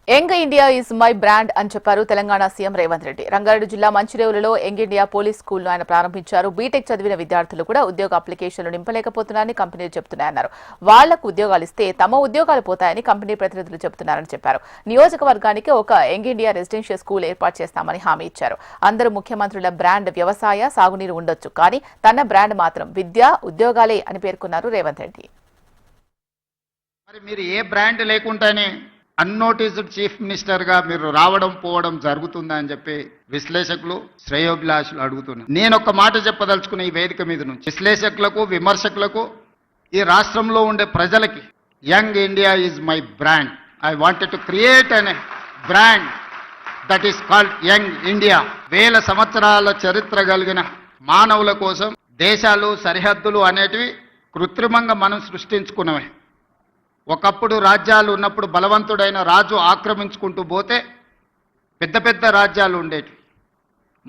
Young India is my brand అని చెప్పారు Telangana CM Revanth Reddy. Rangareddy జిల్లా మంచిరేవులలో యంగ్ ఇండియా పోలీస్ స్కూల్ను ఆయన ప్రారంభించారు. బీటెక్ చదివిన విద్యార్థులు కూడా ఉద్యోగ అప్లికేషన్లు నింపలేకపోతున్నారని కంపెనీలు చెబుతున్నాయన్నారు. వాళ్లకు ఉద్యోగాలు ఇస్తే తమ ఉద్యోగాలు పోతాయని కంపెనీ ప్రతినిధులు చెబుతున్నారని చెప్పారు. నియోజకవర్గానికి ఒక యంగ్ ఇండియా రెసిడెన్షియల్ స్కూల్ ఏర్పాటు చేస్తామని హామీ ఇచ్చారు. అందరూ ముఖ్యమంత్రుల బ్రాండ్ వ్యవసాయ, సాగునీరు ఉండొచ్చు, కానీ తన బ్రాండ్ మాత్రం విద్య, ఉద్యోగాలే అని పేర్కొన్నారు రేవంత్ రెడ్డి. మరి మీరు ఏ బ్రాండ్ లేకుండానే అన్నోటీస్డ్ చీఫ్ మినిస్టర్గా మీరు రావడం పోవడం జరుగుతుందని చెప్పి విశ్లేషకులు, శ్రేయోభిలాషులు అడుగుతున్నారు. నేను ఒక మాట చెప్పదలుచుకున్న ఈ వేదిక మీద నుంచి విశ్లేషకులకు, విమర్శకులకు, ఈ రాష్ట్రంలో ఉండే ప్రజలకి, young India is my brand. I wanted to create an brand that is called young India. 1000 సంవత్సరాల చరిత్ర కలిగిన మానవుల కోసం దేశాలు, సరిహద్దులు అనేటివి కృత్రిమంగా మనం సృష్టించుకున్నవే. ఒకప్పుడు రాజ్యాలు ఉన్నప్పుడు బలవంతుడైన రాజు ఆక్రమించుకుంటూ పోతే పెద్ద పెద్ద రాజ్యాలు ఉండేవి.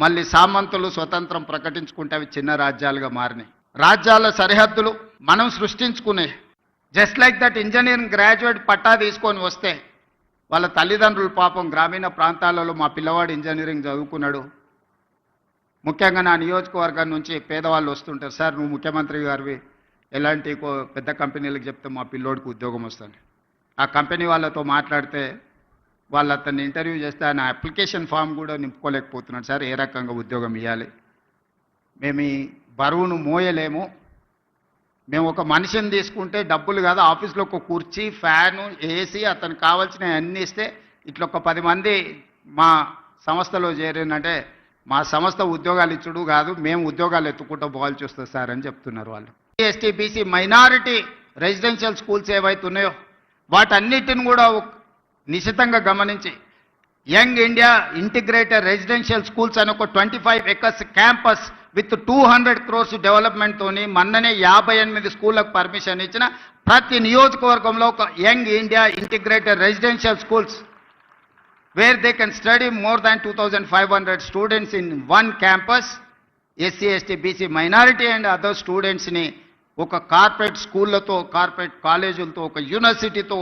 మళ్ళీ సామంతులు స్వతంత్రం ప్రకటించుకుంటే అవి చిన్న రాజ్యాలుగా మారినాయి. రాజ్యాల సరిహద్దులు మనం సృష్టించుకునే. Just like that engineering graduate పట్టా తీసుకొని వస్తే వాళ్ళ తల్లిదండ్రులు పాపం గ్రామీణ ప్రాంతాలలో మా పిల్లవాడు ఇంజనీరింగ్ చదువుకున్నాడు, ముఖ్యంగా నా నియోజకవర్గం నుంచి పేదవాళ్ళు వస్తుంటారు, సార్ నువ్వు ముఖ్యమంత్రి గారివి ఎలాంటి పెద్ద కంపెనీలకు చెప్తే మా పిల్లోడికి ఉద్యోగం వస్తుంది. ఆ కంపెనీ వాళ్ళతో మాట్లాడితే వాళ్ళు అతన్ని ఇంటర్వ్యూ చేస్తే ఆయన అప్లికేషన్ ఫామ్ కూడా నింపుకోలేకపోతున్నాడు, సార్ ఏ రకంగా ఉద్యోగం ఇవ్వాలి, మేము ఈ బరువును మోయలేము, మేము ఒక మనిషిని తీసుకుంటే డబ్బులు కాదు, ఆఫీస్లో ఒక కుర్చీ, ఫ్యాను, ఏసీ, అతనికి కావాల్సినవి అన్నీ ఇస్తే ఇట్లా ఒక 10 మంది మా సంస్థలో చేరినంటే మా సంస్థ ఉద్యోగాలు ఇచ్చుడు కాదు, మేము ఉద్యోగాలు ఎత్తుకుంటూ పోవాల్సి వస్తుంది సార్ అని చెప్తున్నారు వాళ్ళు. ST, BC, minority residential schools ఏవైతున్నాయో వాటన్నిటిని కూడా నిశితంగా గమనించి young India integrated residential schools అని ఒక 25 ఎకర్స్ క్యాంపస్ విత్ 200 crores డెవలప్మెంట్తోని మొన్ననే 58 స్కూళ్ళకు పర్మిషన్ ఇచ్చిన ప్రతి నియోజకవర్గంలో ఒక young India integrated residential schools where they can study more than 2,500 students in one campus. SC, ST, BC, minority and other స్టూడెంట్స్ని ఒక కార్పొరేట్ స్కూళ్ళతో, కార్పొరేట్ కాలేజీలతో, ఒక యూనివర్సిటీతో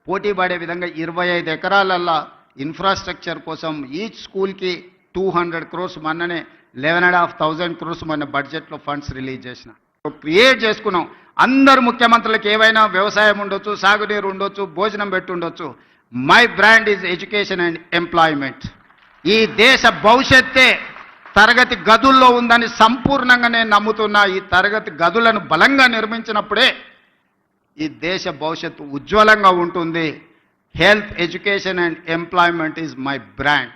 పోటీ పడే విధంగా 25 ఎకరాలల్లో ఇన్ఫ్రాస్ట్రక్చర్ కోసం ఈచ్ స్కూల్కి 200 crores, మొన్ననే 11,500 crores మన బడ్జెట్లో ఫండ్స్ రిలీజ్ చేసిన క్రియేట్ చేసుకున్నాం. అందరు ముఖ్యమంత్రులకు ఏవైనా వ్యవసాయం ఉండొచ్చు, సాగునీరు ఉండొచ్చు, భోజనం పెట్టి ఉండొచ్చు. My brand is education and employment. ఈ దేశ భవిష్యత్తే తరగతి గదుల్లో ఉందని సంపూర్ణంగా నేను నమ్ముతున్నా. ఈ తరగతి గదులను బలంగా నిర్మించినప్పుడే ఈ దేశ భవిష్యత్తు ఉజ్వలంగా ఉంటుంది. Health, education and employment is my brand.